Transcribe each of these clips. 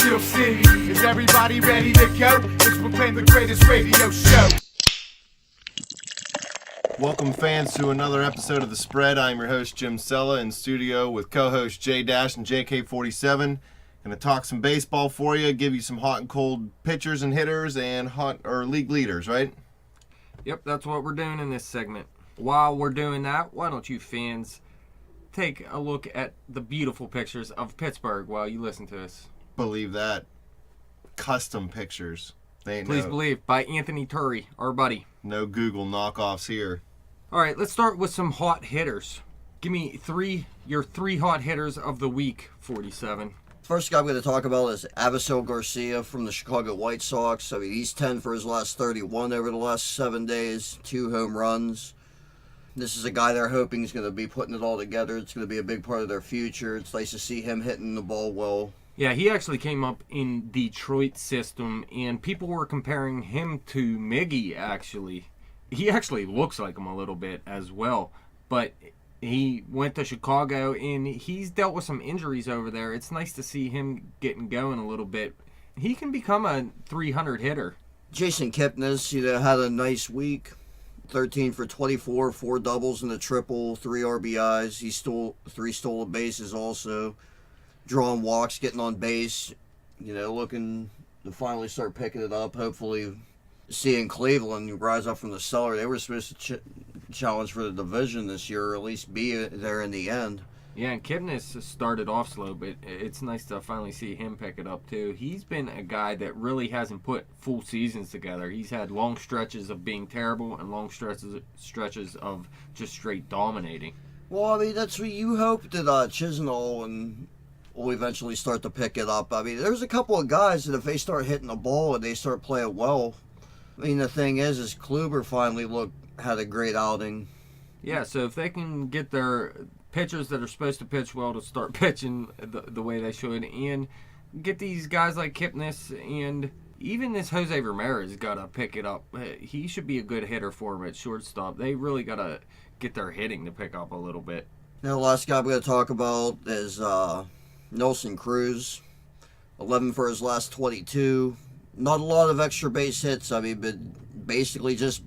Steel City. Is everybody ready to go? It's proclaimed the greatest radio show. Welcome, fans, to another episode of The Spread. I'm your host, Jim Sella, in studio with co-host J Dash and JK47. Going to talk some baseball for you, give you some hot and cold pitchers and hitters and league leaders, right? Yep, that's what we're doing in this segment. While we're doing that, why don't you fans take a look at the beautiful pictures of Pittsburgh while you listen to us. Believe that. Custom pictures. Please believe, by Anthony Turi, our buddy. No Google knockoffs here. All right, let's start with some hot hitters. Give me your three hot hitters of the week, 47. First guy I'm going to talk about is Avisail Garcia from the Chicago White Sox. I mean, he's 10 for his last 31 over the last 7 days, 2 home runs. This is a guy they're hoping is going to be putting it all together. It's going to be a big part of their future. It's nice to see him hitting the ball well. Yeah, he actually came up in Detroit system, and people were comparing him to Miggy, actually. He actually looks like him a little bit as well, but he went to Chicago, and he's dealt with some injuries over there. It's nice to see him getting going a little bit. He can become a 300 hitter. Jason Kipnis, had a nice week. 13 for 24, 4 doubles and a triple, 3 RBIs. He stole 3 stolen bases also. Drawing walks, getting on base, looking to finally start picking it up. Hopefully seeing Cleveland rise up from the cellar. They were supposed to challenge for the division this year, or at least be there in the end. Yeah, and Kipnis started off slow, but it's nice to finally see him pick it up too. He's been a guy that really hasn't put full seasons together. He's had long stretches of being terrible and long stretches of just straight dominating. Well, I mean, that's what you hope that Chisenhall will eventually start to pick it up. I mean, there's a couple of guys that if they start hitting the ball and they start playing well, I mean, the thing is Kluber finally had a great outing. Yeah, so if they can get their pitchers that are supposed to pitch well to start pitching the way they should, and get these guys like Kipnis, and even this Jose Ramirez got to pick it up. He should be a good hitter for him at shortstop. They really got to get their hitting to pick up a little bit. Now, the last guy I'm going to talk about is Nelson Cruz. 11 for his last 22. Not a lot of extra base hits, but basically just,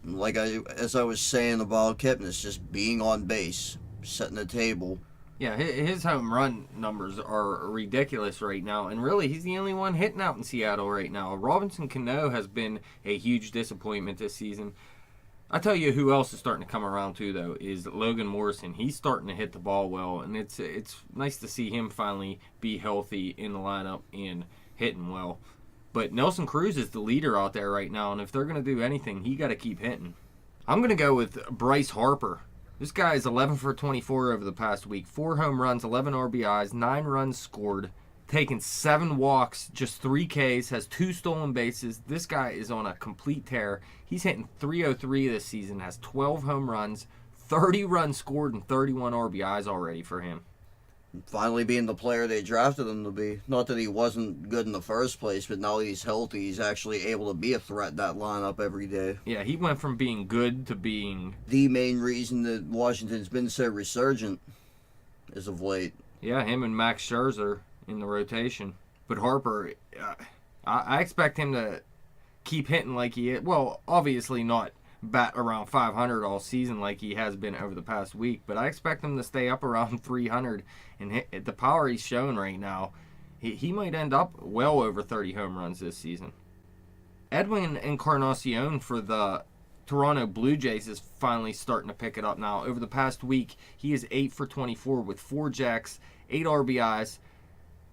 as I was saying about Kipnis, just being on base, setting the table. Yeah, his home run numbers are ridiculous right now, and really, he's the only one hitting out in Seattle right now. Robinson Cano has been a huge disappointment this season. I tell you who else is starting to come around too, though, is Logan Morrison. He's starting to hit the ball well, and it's nice to see him finally be healthy in the lineup and hitting well. But Nelson Cruz is the leader out there right now, and if they're going to do anything, he got to keep hitting. I'm going to go with Bryce Harper. This guy is 11 for 24 over the past week. 4 home runs, 11 RBIs, 9 runs scored, taken 7 walks, just 3 Ks, has 2 stolen bases. This guy is on a complete tear. He's hitting .303 this season, has 12 home runs, 30 runs scored, and 31 RBIs already for him. Finally being the player they drafted him to be. Not that he wasn't good in the first place, but now that he's healthy, he's actually able to be a threat in that lineup every day. Yeah, he went from being good to being the main reason that Washington's been so resurgent as of late. Yeah, him and Max Scherzer in the rotation. But Harper, I expect him to keep hitting like he is. Well, obviously not bat around 500 all season like he has been over the past week, but I expect him to stay up around 300 and hit the power he's showing right now. He might end up well over 30 home runs this season. Edwin Encarnacion for the Toronto Blue Jays is finally starting to pick it up now. Over the past week, he is 8 for 24 with 4 jacks, 8 RBIs.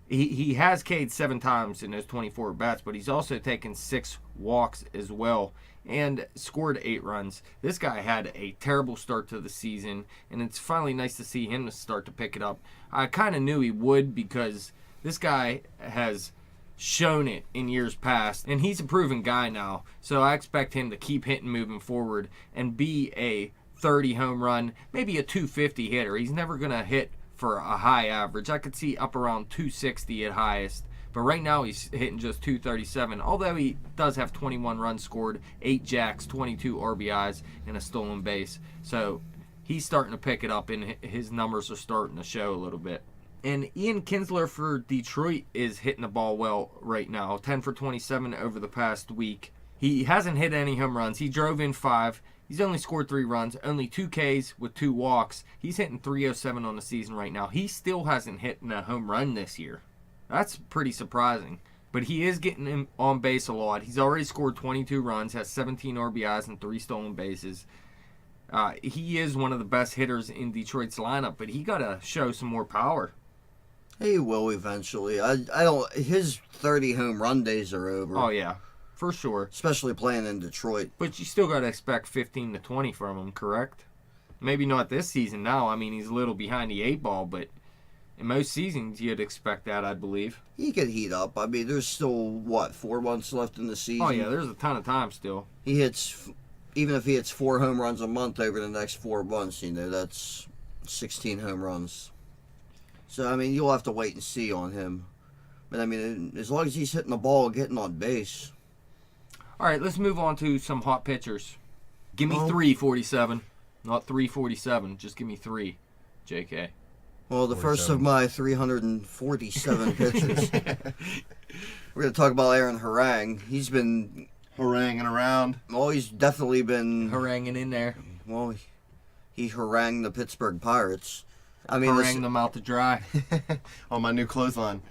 He has K'd 7 times in those 24 bats, but he's also taken 6 walks as well and scored 8 runs. This guy had a terrible start to the season, and it's finally nice to see him start to pick it up. I kind of knew he would because this guy has shown it in years past, and he's a proven guy now, so I expect him to keep hitting moving forward and be a 30 home run, maybe a 250 hitter. He's never going to hit for a high average. I could see up around 260 at highest, but right now he's hitting just 237, although he does have 21 runs scored, 8 jacks, 22 RBIs, and a stolen base. So he's starting to pick it up, and his numbers are starting to show a little bit. And Ian Kinsler for Detroit is hitting the ball well right now. 10 for 27 over the past week. He hasn't hit any home runs. He drove in 5. He's only scored 3 runs, only 2 Ks with 2 walks. He's hitting .307 on the season right now. He still hasn't hit a home run this year. That's pretty surprising. But he is getting on base a lot. He's already scored 22 runs, has 17 RBIs and 3 stolen bases. He is one of the best hitters in Detroit's lineup, but he got to show some more power. He will eventually. I don't. His 30 home run days are over. Oh, yeah. For sure. Especially playing in Detroit. But you still got to expect 15 to 20 from him, correct? Maybe not this season now. I mean, he's a little behind the 8 ball, but in most seasons, you'd expect that, I believe. He could heat up. I mean, there's still, 4 months left in the season? Oh, yeah, there's a ton of time still. He hits, even if he hits 4 home runs a month over the next 4 months, that's 16 home runs. So, I mean, you'll have to wait and see on him. But, I mean, as long as he's hitting the ball and getting on base. All right, let's move on to some hot pitchers. Give me 347. Not 347. Just give me 3, JK. Well, the 47. first of my 347 pitchers. We're going to talk about Aaron Harang. He's been... Haranguing around. Well, he's definitely been... Haranguing in there. Well, he harangued the Pittsburgh Pirates. I mean, Haranguing them out to dry. On my new clothesline.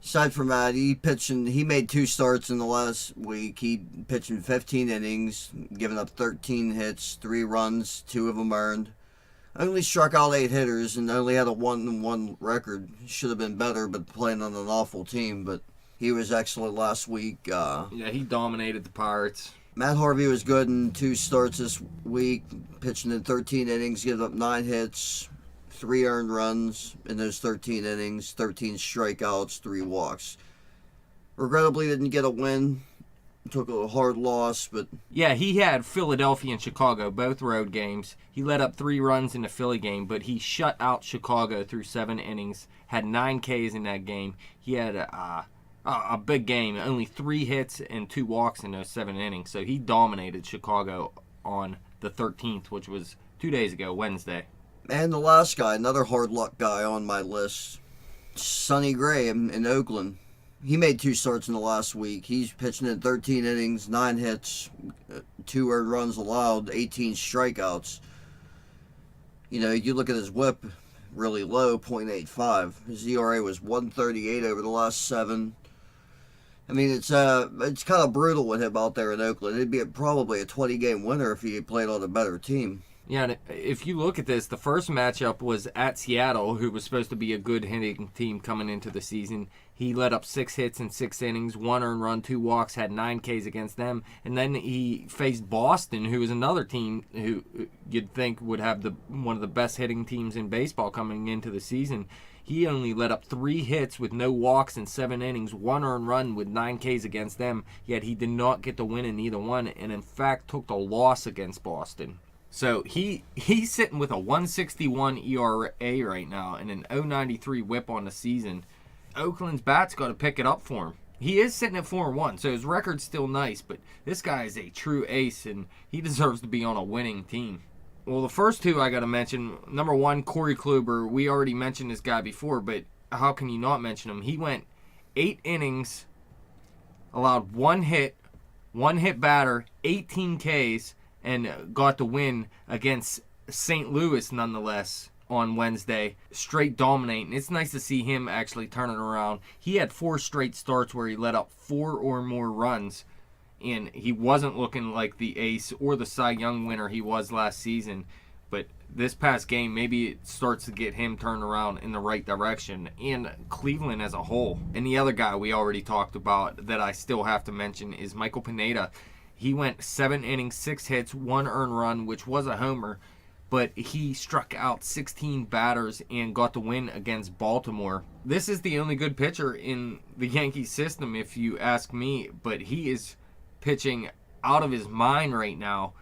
aside from that, he made 2 starts in the last week. He pitched in 15 innings, giving up 13 hits, 3 runs, 2 of them earned. Only struck out 8 hitters and only had a 1-1 record. Should have been better, but playing on an awful team. But he was excellent last week. Yeah, he dominated the Pirates. Matt Harvey was good in 2 starts this week, pitching in 13 innings, giving up 9 hits, 3 earned runs in those 13 innings, 13 strikeouts, 3 walks. Regrettably, didn't get a win. Took a hard loss, but... Yeah, he had Philadelphia and Chicago, both road games. He let up 3 runs in the Philly game, but he shut out Chicago through 7 innings, had 9 Ks in that game. He had a big game, only 3 hits and 2 walks in those 7 innings. So he dominated Chicago on the 13th, which was 2 days ago, Wednesday. And the last guy, another hard luck guy on my list, Sonny Gray in Oakland. He made 2 starts in the last week. He's pitching in 13 innings, 9 hits, 2 earned runs allowed, 18 strikeouts. You know, you look at his whip, really low, .85. His ERA was 1.38 over the last 7. I mean, it's kind of brutal with him out there in Oakland. It'd be probably a 20-game winner if he had played on a better team. Yeah, and if you look at this, the first matchup was at Seattle, who was supposed to be a good hitting team coming into the season. He let up 6 hits in 6 innings, 1 earned run, 2 walks, had 9 Ks against them. And then he faced Boston, who is another team who you'd think would have one of the best hitting teams in baseball coming into the season. He only let up 3 hits with no walks in 7 innings, 1 earned run with 9 Ks against them, yet he did not get the win in either one, and in fact took the loss against Boston. So he's sitting with a 1.61 ERA right now and an 0.93 whip on the season. Oakland's bat's got to pick it up for him. He is sitting at 4-1, so his record's still nice, but this guy is a true ace, and he deserves to be on a winning team. Well, the first 2 I got to mention, number 1, Corey Kluber. We already mentioned this guy before, but how can you not mention him? He went 8 innings, allowed 1 hit batter, 18 Ks, and got the win against St. Louis nonetheless on Wednesday. Straight dominating. It's nice to see him actually turning around. He had 4 straight starts where he let up 4 or more runs, and he wasn't looking like the ace or the Cy Young winner he was last season. But this past game, maybe it starts to get him turned around in the right direction, and Cleveland as a whole. And the other guy we already talked about that I still have to mention is Michael Pineda. He went 7 innings, 6 hits, 1 earned run, which was a homer, but he struck out 16 batters and got the win against Baltimore. This is the only good pitcher in the Yankees system, if you ask me, but he is pitching out of his mind right now,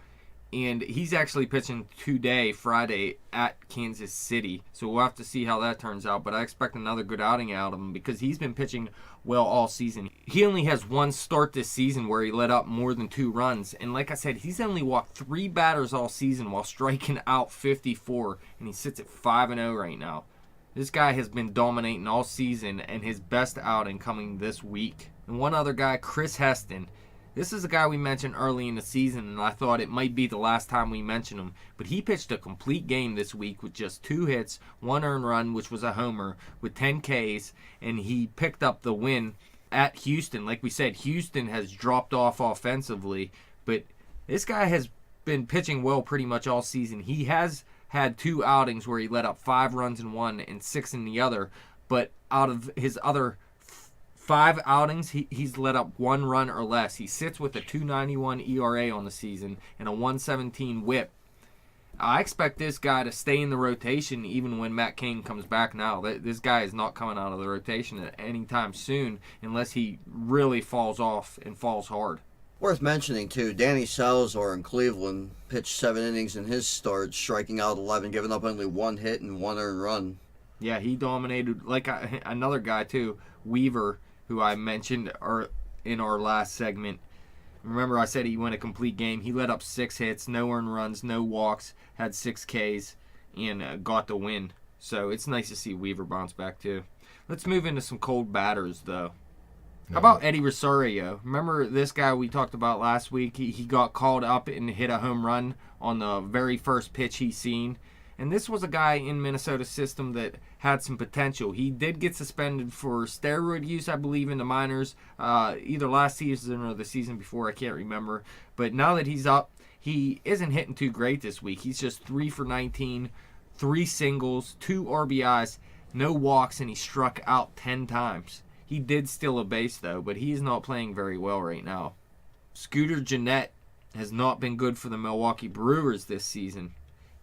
and he's actually pitching today, Friday, at Kansas City. So we'll have to see how that turns out, but I expect another good outing out of him because he's been pitching well all season. He only has 1 start this season where he let up more than 2 runs, and like I said, he's only walked 3 batters all season while striking out 54, and he sits at 5-0 right now. This guy has been dominating all season, and his best outing coming this week. And one other guy, Chris Heston. This is a guy we mentioned early in the season, and I thought it might be the last time we mention him. But he pitched a complete game this week with just 2 hits, 1 earned run, which was a homer, with 10 Ks, and he picked up the win at Houston. Like we said, Houston has dropped off offensively, but this guy has been pitching well pretty much all season. He has had 2 outings where he let up 5 runs in one and 6 in the other, but out of his other 5 outings, he's let up 1 run or less. He sits with a 2.91 ERA on the season and a 1.17 WHIP. I expect this guy to stay in the rotation even when Matt Cain comes back now. This guy is not coming out of the rotation at any time soon unless he really falls off and falls hard. Worth mentioning, too, Danny Salazar in Cleveland pitched 7 innings in his start, striking out 11, giving up only 1 hit and 1 earned run. Yeah, he dominated. Like another guy, too, Weaver, who I mentioned in our last segment. Remember I said he went a complete game. He let up 6 hits, no earned runs, no walks, had 6 Ks, and got the win. So it's nice to see Weaver bounce back, too. Let's move into some cold batters, though. How about Eddie Rosario? Remember this guy we talked about last week? He got called up and hit a home run on the very first pitch he seen. And this was a guy in Minnesota's system that had some potential. He did get suspended for steroid use, I believe, in the minors, either last season or the season before. I can't remember. But now that he's up, he isn't hitting too great this week. He's just 3 for 19, 3 singles, 2 RBIs, no walks, and he struck out 10 times. He did steal a base, though, but he's not playing very well right now. Scooter Gennett has not been good for the Milwaukee Brewers this season.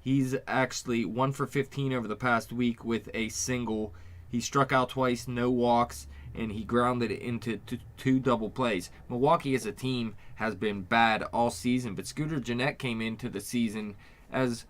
He's actually 1 for 15 over the past week with a single. He struck out twice, no walks, and he grounded it into 2 double plays. Milwaukee as a team has been bad all season, but Scooter Gennett came into the season as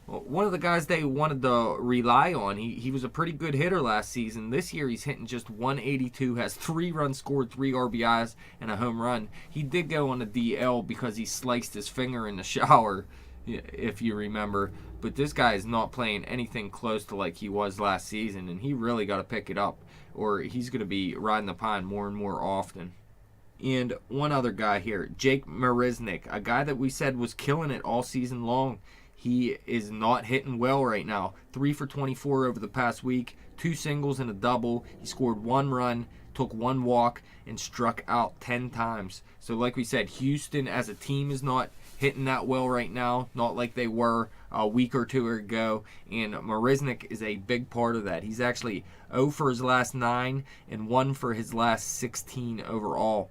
one of the guys they wanted to rely on. He was a pretty good hitter last season. This year he's hitting just 182, has 3 runs scored, 3 RBIs, and a home run. He did go on a DL because he sliced his finger in the shower, if you remember. But this guy is not playing anything close to like he was last season, and he really got to pick it up, or he's going to be riding the pine more and more often. And one other guy here, Jake Marisnick, a guy that we said was killing it all season long. He is not hitting well right now. 3 for 24 over the past week, 2 singles and a double. He scored 1 run, took 1 walk, and struck out 10 times. So like we said, Houston as a team is not hitting that well right now, not like they were a week or 2 ago, and Marisnick is a big part of that. He's actually 0 for his last 9 and 1 for his last 16 overall.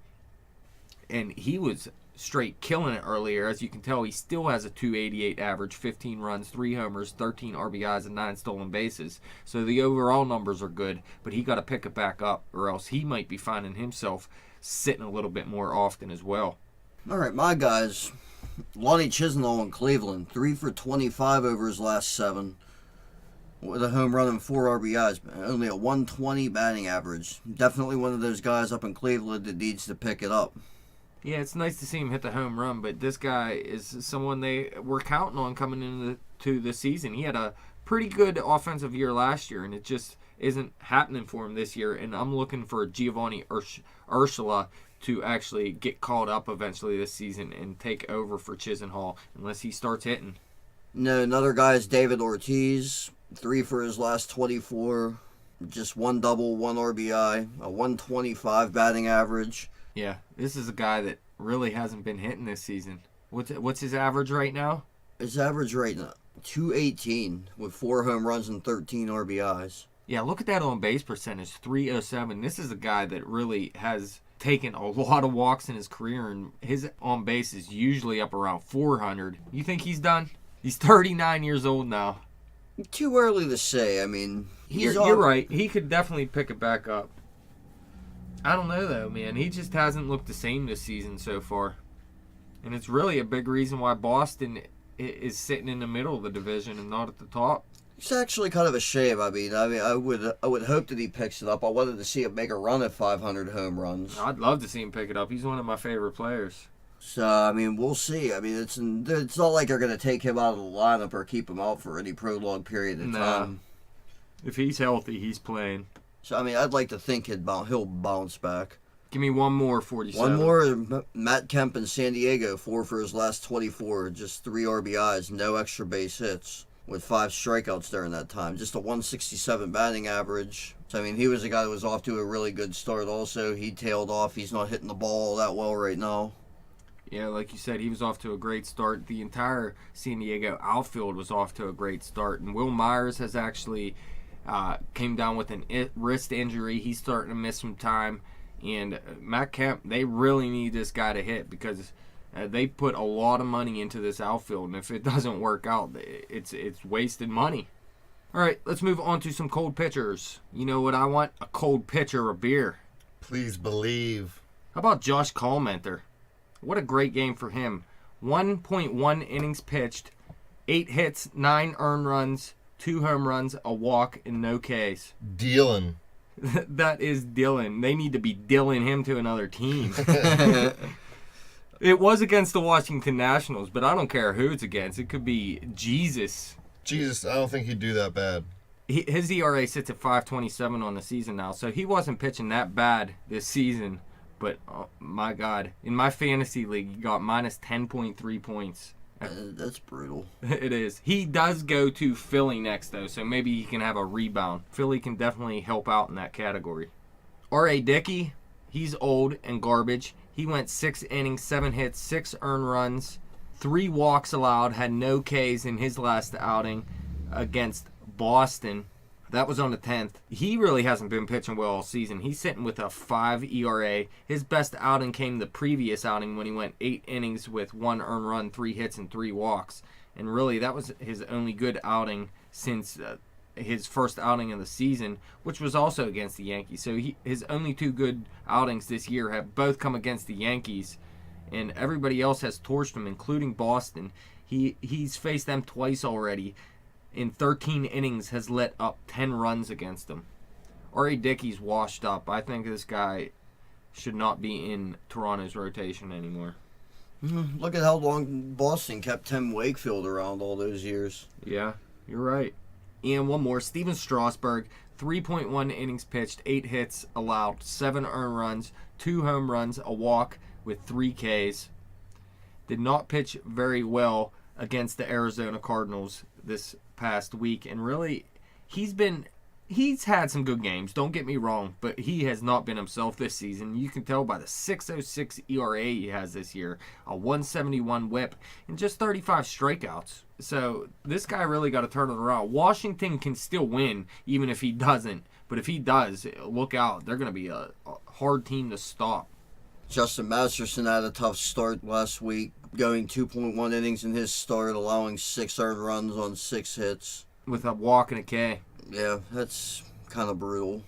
And he was straight killing it earlier. As you can tell, he still has a 288 average, 15 runs, 3 homers, 13 RBIs, and 9 stolen bases. So the overall numbers are good, but he got to pick it back up, or else he might be finding himself sitting a little bit more often as well. All right, my guys. Lonnie Chisenhall in Cleveland, 3 for 25 over his last 7, with a home run and 4 RBIs, only a 120 batting average. Definitely one of those guys up in Cleveland that needs to pick it up. Yeah, it's nice to see him hit the home run, but this guy is someone they were counting on coming into the season. He had a pretty good offensive year last year, and it just isn't happening for him this year. And I'm looking for Giovanni Urshela to actually get called up eventually this season and take over for Chisenhall, unless he starts hitting. No, another guy is David Ortiz, 3 for his last 24, just 1 double, 1 RBI, a 125 batting average. Yeah, this is a guy that really hasn't been hitting this season. What's his average right now? His average right now, 218, with 4 home runs and 13 RBIs. Yeah, look at that on base percentage, 307. This is a guy that really has taken a lot of walks in his career, and his on base is usually up around 400. You think he's done? He's 39 years old now. Too early to say. I mean, you're right. He could definitely pick it back up. I don't know, though, man. He just hasn't looked the same this season so far. And it's really a big reason why Boston is sitting in the middle of the division and not at the top. It's actually kind of a shame. I would hope that he picks it up. I wanted to see him make a run at 500 home runs. I'd love to see him pick it up. He's one of my favorite players. So, I mean, we'll see. I mean, it's not like they're going to take him out of the lineup or keep him out for any prolonged period of time. If he's healthy, he's playing. So, I mean, I'd like to think he'll bounce back. Give me one more 47. One more, Matt Kemp in San Diego, 4 for his last 24, just 3 RBIs, no extra base hits, with 5 strikeouts during that time. Just a 167 batting average. So, I mean, he was a guy that was off to a really good start also. He tailed off. He's not hitting the ball that well right now. Yeah, like you said, he was off to a great start. The entire San Diego outfield was off to a great start. And Will Myers has actually came down with an wrist injury. He's starting to miss some time. And Matt Kemp, they really need this guy to hit because they put a lot of money into this outfield. And if it doesn't work out, it's wasted money. All right, let's move on to some cold pitchers. You know what I want? A cold pitcher, a beer. Please believe. How about Josh Collmenter? What a great game for him. 1.1 innings pitched, 8 hits, 9 earned runs, 2 home runs, a walk, and no Ks. Dylan. That is Dylan. They need to be Dylan him to another team. It was against the Washington Nationals, but I don't care who it's against. It could be Jesus. Jesus, I don't think he'd do that bad. His ERA sits at 5.27 on the season now, so he wasn't pitching that bad this season. But, oh, my God, in my fantasy league, he got minus 10.3 points. That's brutal. It is. He does go to Philly next, though, so maybe he can have a rebound. Philly can definitely help out in that category. R.A. Dickey, he's old and garbage. He went 6 innings, 7 hits, 6 earned runs, 3 walks allowed, had no Ks in his last outing against Boston. That was on the 10th. He really hasn't been pitching well all season. He's sitting with a 5 ERA. His best outing came the previous outing when he went 8 innings with 1 earned run, 3 hits, and 3 walks. And really, that was his only good outing since his first outing of the season, which was also against the Yankees. So his only 2 good outings this year have both come against the Yankees. And everybody else has torched him, including Boston. He's faced them twice already. In 13 innings, has let up 10 runs against him. R.A. Dickey's washed up. I think this guy should not be in Toronto's rotation anymore. Look at how long Boston kept Tim Wakefield around all those years. Yeah, you're right. And one more, Steven Strasburg, 3.1 innings pitched, 8 hits allowed, 7 earned runs, 2 home runs, a walk with 3 Ks. Did not pitch very well against the Arizona Cardinals this past week, and really he's had some good games, don't get me wrong, but he has not been himself this season. You can tell by the 6.06 ERA he has this year, a 171 whip, and just 35 strikeouts. So this guy really got to turn it around. Washington can still win even if he doesn't, but if he does, look out, they're going to be a hard team to stop. Justin Masterson had a tough start last week, going 2.1 innings in his start, allowing 6 earned runs on 6 hits. With a walk and a K. Yeah, that's kind of brutal.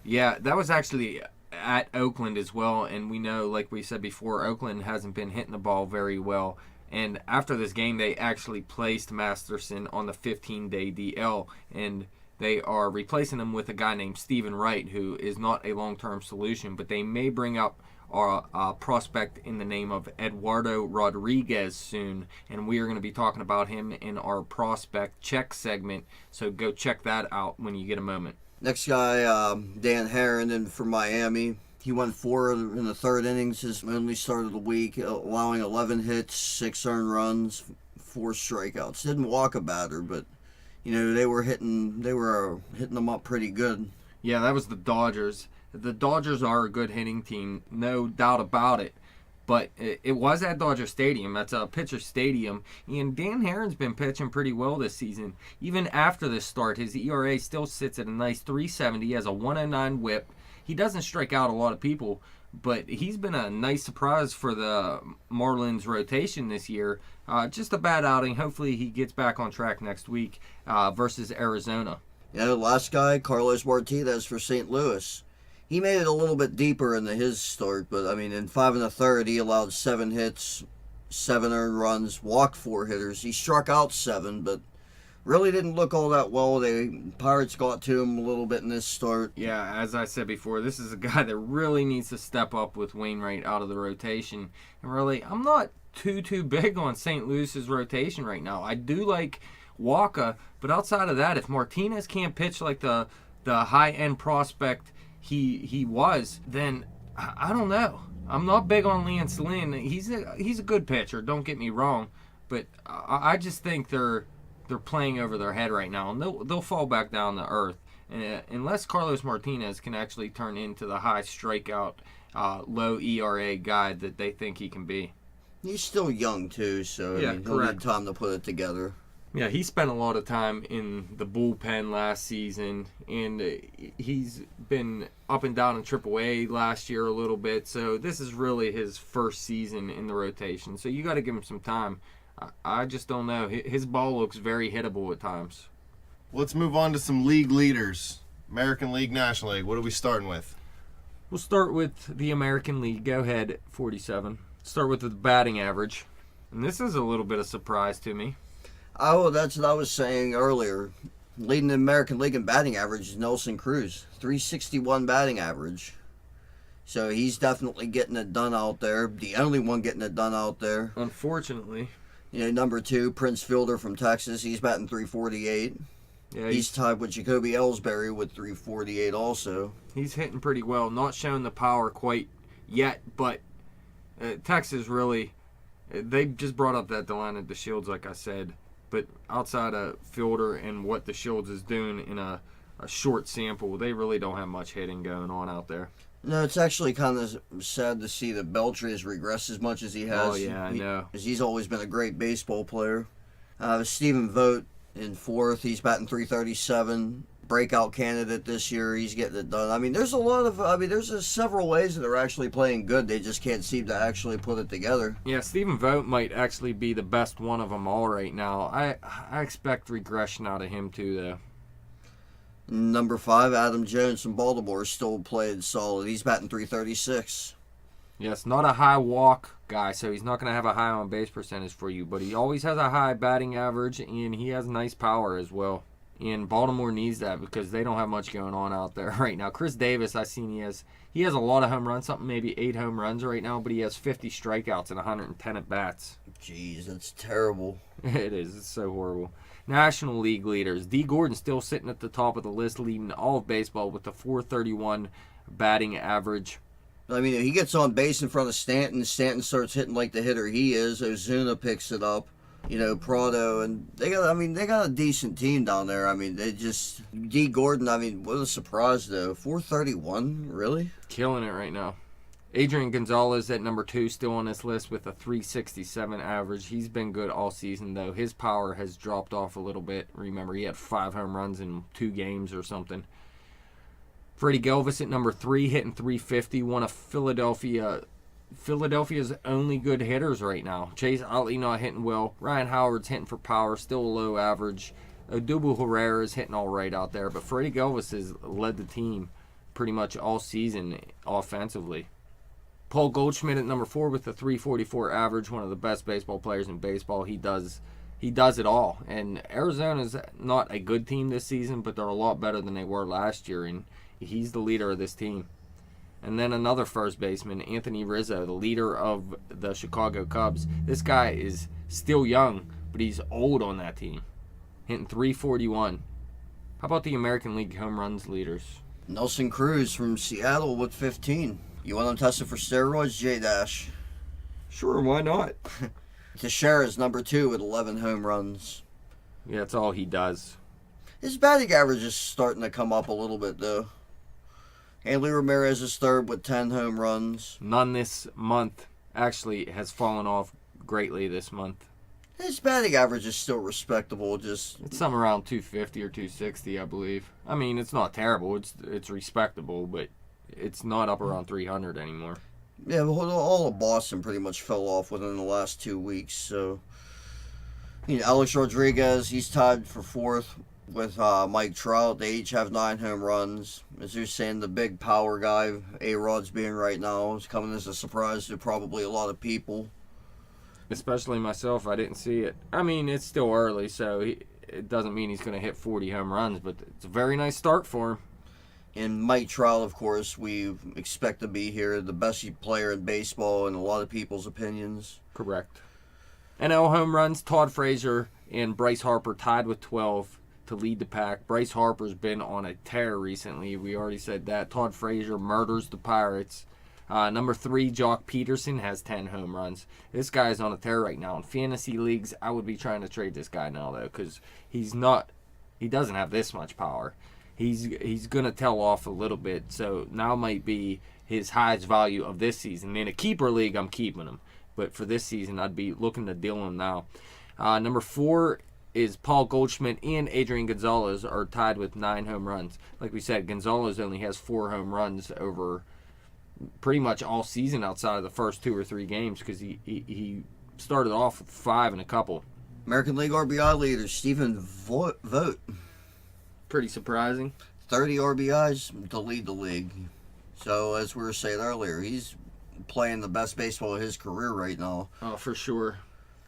Yeah, that was actually at Oakland as well, and we know, like we said before, Oakland hasn't been hitting the ball very well. And after this game, they actually placed Masterson on the 15-day DL, and they are replacing him with a guy named Stephen Wright, who is not a long-term solution, but they may bring up a prospect in the name of Eduardo Rodriguez soon, and we are going to be talking about him in our prospect check segment, so go check that out when you get a moment. Next guy, Dan Herron from Miami. He went 4 in the 3rd innings, his only start of the week, allowing 11 hits, 6 earned runs, 4 strikeouts. Didn't walk a batter, but they were hitting them up pretty good. Yeah, that was the Dodgers. The Dodgers are a good hitting team, no doubt about it. But it was at Dodger Stadium. That's a pitcher stadium. And Dan Herron's been pitching pretty well this season. Even after this start, his ERA still sits at a nice 3.70. He has a 109 whip. He doesn't strike out a lot of people, but he's been a nice surprise for the Marlins rotation this year. Just a bad outing. Hopefully he gets back on track next week versus Arizona. Yeah, the last guy, Carlos Martinez for St. Louis. He made it a little bit deeper into his start, but I mean, in 5 1/3, he allowed 7 hits, 7 earned runs, walked 4 hitters. He struck out 7, but really didn't look all that well. Pirates got to him a little bit in this start. Yeah, as I said before, this is a guy that really needs to step up with Wainwright out of the rotation. And really, I'm not too big on St. Louis's rotation right now. I do like Waka. But outside of that, if Martinez can't pitch like the high-end prospect he was, then I don't know. I'm not big on Lance Lynn. He's a good pitcher, don't get me wrong, but I just think they're playing over their head right now, and they'll fall back down to earth. And unless Carlos Martinez can actually turn into the high strikeout, low ERA guy that they think he can be. He's still young, too, so Yeah, he'll correct. need time to put it together. Yeah, he spent a lot of time in the bullpen last season, and he's been up and down in AAA last year a little bit, so this is really his first season in the rotation. So you got to give him some time. I just don't know. His ball looks very hittable at times. Let's move on to some league leaders. American League, National League. What are we starting with? We'll start with the American League. Go ahead, 47. Start with the batting average. And this is a little bit of surprise to me. Oh, that's what I was saying earlier. Leading the American League in batting average is Nelson Cruz. 361 batting average. So he's definitely getting it done out there. The only one getting it done out there. Unfortunately. Number 2, Prince Fielder from Texas. He's batting 348. Yeah, He's tied with Jacoby Ellsbury with 348 also. He's hitting pretty well. Not showing the power quite yet, but Texas really, they just brought up that line at the Shields, like I said. But outside of Fielder and what the Shields is doing in a short sample, they really don't have much hitting going on out there. No, it's actually kind of sad to see that Beltry has regressed as much as he has. Oh, yeah, I know. Because he's always been a great baseball player. Stephen Vogt in 4th. He's batting 337. Breakout candidate this year. He's getting it done. I mean, there's several ways that they're actually playing good. They just can't seem to actually put it together. Yeah, Stephen Vogt might actually be the best one of them all right now. I expect regression out of him too, though. Number 5, Adam Jones from Baltimore, still playing solid. He's batting 336. Yes, not a high walk guy, so he's not going to have a high on base percentage for you, but he always has a high batting average, and he has nice power as well. And Baltimore needs that because they don't have much going on out there right now. Chris Davis, I've seen he has a lot of home runs, something maybe 8 home runs right now, but he has 50 strikeouts and 110 at bats. Jeez, that's terrible. It is. It's so horrible. National League leaders. D. Gordon still sitting at the top of the list, leading all of baseball with a 431 batting average. I mean, if he gets on base in front of Stanton starts hitting like the hitter he is. Ozuna picks it up. Prado, and they got a decent team down there. I mean, D. Gordon, what a surprise, though. 431, really? Killing it right now. Adrian Gonzalez at number 2, still on this list with a 367 average. He's been good all season, though. His power has dropped off a little bit. Remember, he had 5 home runs in 2 games or something. Freddie Gelvis at number 3, hitting 350, one of Philadelphia's only good hitters right now. Chase Utley not hitting well. Ryan Howard's hitting for power, still a low average. Odubel Herrera is hitting all right out there, but Freddie Gelvis has led the team pretty much all season offensively. Paul Goldschmidt at number 4 with a 344 average, one of the best baseball players in baseball. He does it all. And Arizona's not a good team this season, but they're a lot better than they were last year, and he's the leader of this team. And then another first baseman, Anthony Rizzo, the leader of the Chicago Cubs. This guy is still young, but he's old on that team, hitting 341. How about the American League home runs leaders? Nelson Cruz from Seattle with 15. You want him tested for steroids, J-Dash? Sure, why not? Teixeira's number 2 with 11 home runs. Yeah, that's all he does. His batting average is starting to come up a little bit, though. Hanley Ramirez is 3rd with 10 home runs. None this month. Actually has fallen off greatly this month. His batting average is still respectable. It's somewhere around 250 or 260, I believe. I mean, it's not terrible. It's respectable, but it's not up around 300 anymore. Yeah, all of Boston pretty much fell off within the last 2 weeks. So, Alex Rodriguez, he's tied for 4th with Mike Trout. They each have 9 home runs. As you're saying, the big power guy, A-Rod's being right now, is coming as a surprise to probably a lot of people. Especially myself, I didn't see it. I mean, it's still early, so it doesn't mean he's going to hit 40 home runs, but it's a very nice start for him. And Mike Trout, of course, we expect to be here, the best player in baseball in a lot of people's opinions. Correct. NL home runs, Todd Frazier and Bryce Harper tied with 12 to lead the pack. Bryce Harper's been on a tear recently. We already said that. Todd Frazier murders the Pirates. Number 3, Jock Peterson has 10 home runs. This guy is on a tear right now. In fantasy leagues, I would be trying to trade this guy now, though, because he doesn't have this much power. He's going to tail off a little bit, so now might be his highest value of this season. In a keeper league, I'm keeping him. But for this season, I'd be looking to deal him now. Number 4 is Paul Goldschmidt and Adrian Gonzalez are tied with 9 home runs. Like we said, Gonzalez only has 4 home runs over pretty much all season outside of the first 2 or 3 games because he started off with 5 in a couple. American League RBI leader Stephen Vogt. Pretty surprising. 30 RBIs to lead the league. So, as we were saying earlier, he's playing the best baseball of his career right now. Oh, for sure.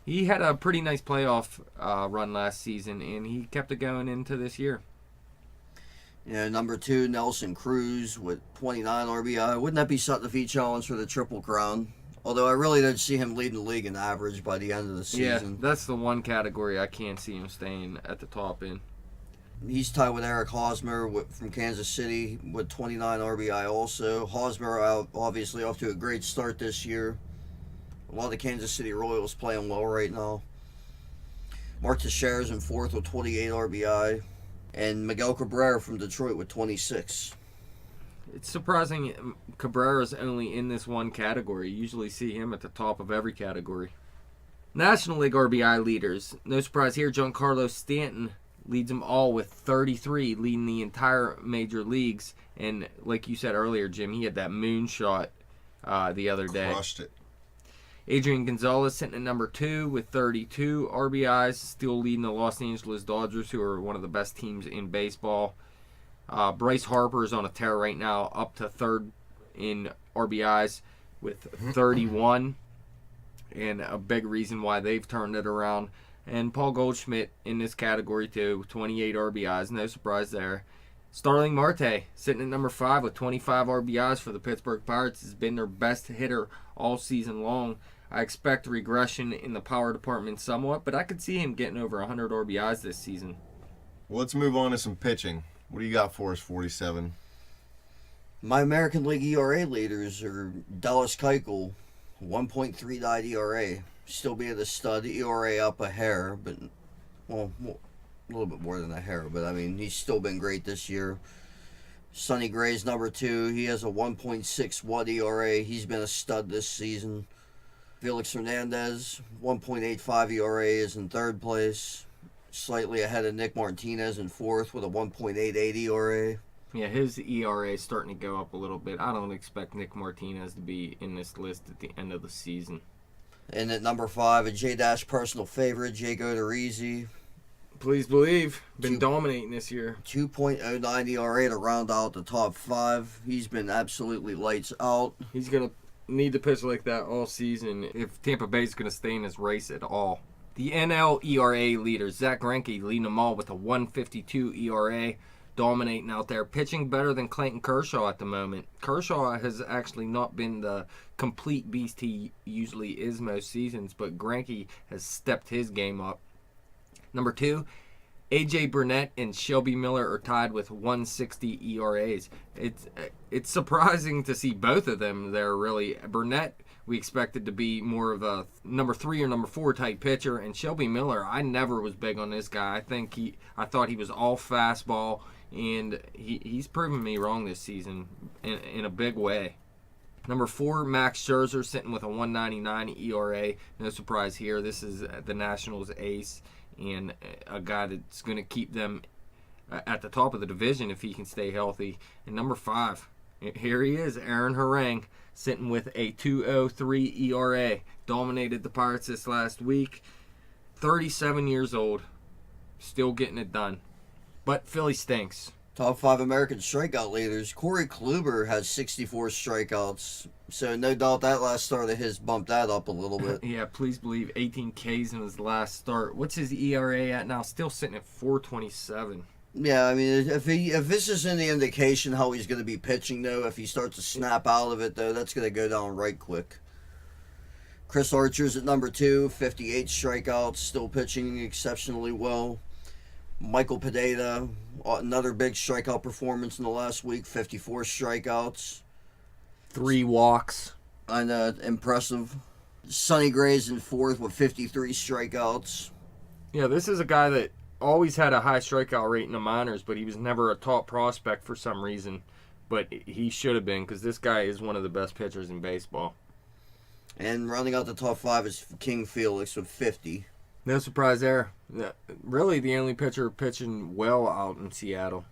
He had a pretty nice playoff run last season, and he kept it going into this year. Yeah, number 2, Nelson Cruz with 29 RBI. Wouldn't that be something if he challenged for the Triple Crown? Although I really didn't see him leading the league in average by the end of the season. Yeah, that's the one category I can't see him staying at the top in. He's tied with Eric Hosmer from Kansas City with 29 RBI also. Hosmer obviously off to a great start this year. A lot of the Kansas City Royals playing well right now. Mark Teixeira's in 4th with 28 RBI. And Miguel Cabrera from Detroit with 26. It's surprising Cabrera's only in this one category. You usually see him at the top of every category. National League RBI leaders. No surprise here, Giancarlo Stanton leads them all with 33, leading the entire major leagues. And like you said earlier, Jim, he had that moonshot the other day. Crushed it. Adrian Gonzalez sitting at number 2 with 32 RBIs, still leading the Los Angeles Dodgers, who are one of the best teams in baseball. Bryce Harper is on a tear right now, up to 3rd in RBIs with 31, and a big reason why they've turned it around. And Paul Goldschmidt in this category too, 28 RBIs, no surprise there. Starling Marte sitting at number 5 with 25 RBIs for the Pittsburgh Pirates, has been their best hitter all season long. I expect regression in the power department somewhat, but I could see him getting over 100 RBIs this season. Well, let's move on to some pitching. What do you got for us, 47? My American League ERA leaders are Dallas Keuchel, 1.39 ERA. Still being a stud. ERA up a hair, but, well, a little bit more than a hair. But, I mean, he's still been great this year. Sonny Gray's number 2. He has a 1.61 ERA. He's been a stud this season. Felix Hernandez, 1.85 ERA, is in 3rd place. Slightly ahead of Nick Martinez in 4th with a 1.88 ERA. Yeah, his ERA is starting to go up a little bit. I don't expect Nick Martinez to be in this list at the end of the season. And at number 5, a J-Dash personal favorite, Jake Odorizzi. Please believe. Been dominating this year. 2.09 ERA to round out the top 5. He's been absolutely lights out. He's going to need to pitch like that all season if Tampa Bay's going to stay in this race at all. The NL ERA leaders, Zach Greinke leading them all with a 1.52 ERA, dominating out there, pitching better than Clayton Kershaw at the moment. Kershaw has actually not been the complete beast he usually is most seasons, but Greinke has stepped his game up. Number 2, A.J. Burnett and Shelby Miller are tied with 1.60 ERAs. It's surprising to see both of them there, really. Burnett, we expected to be more of a number 3 or number 4 type pitcher, and Shelby Miller, I never was big on this guy. I thought he was all fastball, and he's proven me wrong this season in a big way. Number 4, Max Scherzer sitting with a 1.99 ERA. No surprise here. This is the Nationals' ace and a guy that's going to keep them at the top of the division if he can stay healthy. And number 5, here he is, Aaron Harang, sitting with a 2.03 ERA. Dominated the Pirates this last week. 37 years old. Still getting it done. But Philly stinks. Top 5 American strikeout leaders. Corey Kluber has 64 strikeouts. So no doubt that last start of his bumped that up a little bit. Yeah, please believe 18 Ks in his last start. What's his ERA at now? Still sitting at 4.27. Yeah, I mean, if this is any indication how he's going to be pitching, though, if he starts to snap out of it, though, that's going to go down right quick. Chris Archer's at number 2, 58 strikeouts, still pitching exceptionally well. Michael Pineda, another big strikeout performance in the last week, 54 strikeouts. 3 walks. And impressive. Sonny Gray's in 4th with 53 strikeouts. Yeah, this is a guy that always had a high strikeout rate in the minors, but he was never a top prospect for some reason. But he should have been, because this guy is one of the best pitchers in baseball. And rounding out the top 5 is King Felix with 50. No surprise there. Really the only pitcher pitching well out in Seattle.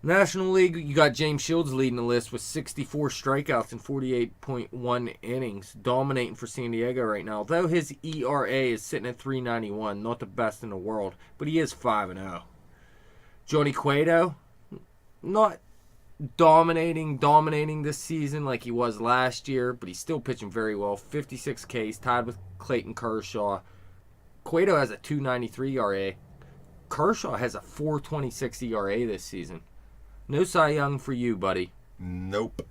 National League, you got James Shields leading the list with 64 strikeouts in 48.1 innings, dominating for San Diego right now. Although his ERA is sitting at 3.91, not the best in the world, but he is 5-0. Johnny Cueto, not dominating this season like he was last year, but he's still pitching very well. 56 Ks, tied with Clayton Kershaw. Cueto has a 2.93 ERA. Kershaw has a 4.26 ERA this season. No Cy Young for you, buddy. Nope.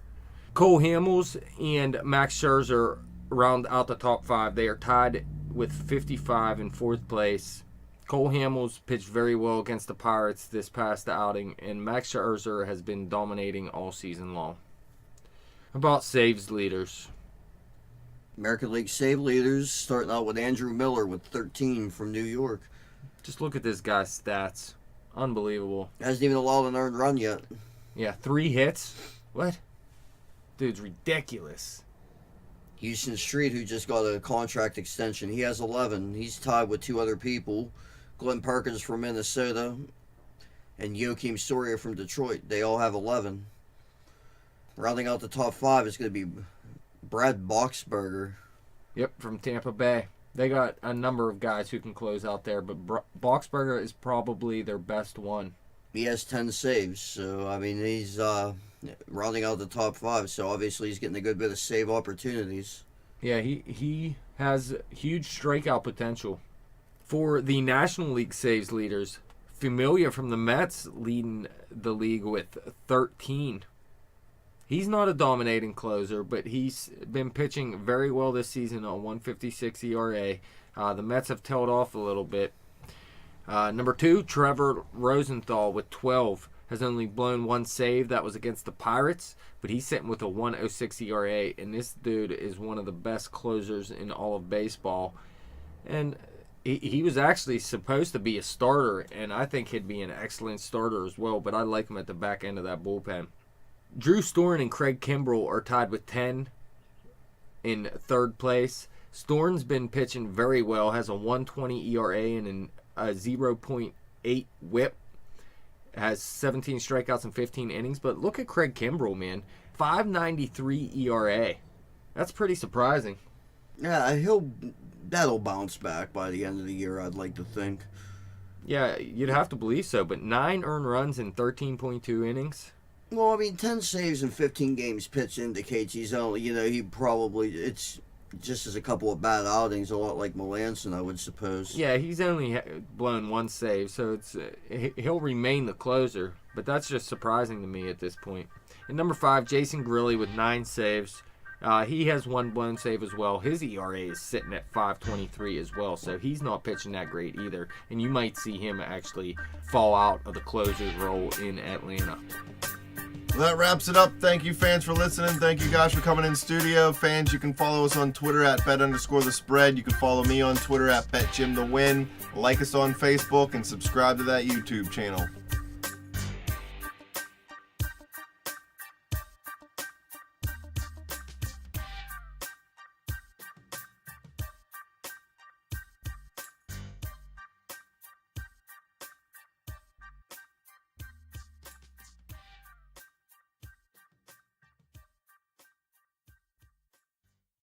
Cole Hamels and Max Scherzer round out the top 5. They are tied with 55 in 4th place. Cole Hamels pitched very well against the Pirates this past outing, and Max Scherzer has been dominating all season long. About saves leaders. American League save leaders, starting out with Andrew Miller with 13 from New York. Just look at this guy's stats. Unbelievable. Hasn't even allowed an earned run yet. Yeah, 3 hits. What? Dude's ridiculous. Houston Street, who just got a contract extension, he has 11. He's tied with 2 other people. Glenn Perkins from Minnesota and Joakim Soria from Detroit. They all have 11. Rounding out the top 5 is going to be Brad Boxberger. Yep, from Tampa Bay. They got a number of guys who can close out there, but Boxberger is probably their best one. He has 10 saves, so, I mean, he's rounding out the top 5, so obviously he's getting a good bit of save opportunities. Yeah, he has huge strikeout potential. For the National League saves leaders, Familia from the Mets leading the league with 13. He's not a dominating closer, but he's been pitching very well this season on 1.56 ERA. The Mets have tailed off a little bit. Number 2, Trevor Rosenthal with 12 has only blown 1 save. That was against the Pirates, but he's sitting with a 1.06 ERA, and this dude is one of the best closers in all of baseball. And he was actually supposed to be a starter, and I think he'd be an excellent starter as well, but I like him at the back end of that bullpen. Drew Storen and Craig Kimbrell are tied with 10 in 3rd place. Storen's been pitching very well, has a 1.20 ERA and a 0.8 whip, has 17 strikeouts in 15 innings. But look at Craig Kimbrell, man. 5.93 ERA. That's pretty surprising. Yeah, that'll bounce back by the end of the year, I'd like to think. Yeah, you'd have to believe so. But 9 earned runs in 13.2 innings. Well, I mean, 10 saves in 15 games pitched indicates he's only, it's just as a couple of bad outings, a lot like Melanson, I would suppose. Yeah, he's only blown 1 save, so he'll remain the closer, but that's just surprising to me at this point. And number 5, Jason Grilli with 9 saves. He has 1 blown save as well. His ERA is sitting at 5.23 as well, so he's not pitching that great either, and you might see him actually fall out of the closer's role in Atlanta. Well, that wraps it up. Thank you, fans, for listening. Thank you, guys, for coming in studio. Fans, you can follow us on Twitter at bet_the_spread. You can follow me on Twitter at betjimthewin. Like us on Facebook and subscribe to that YouTube channel.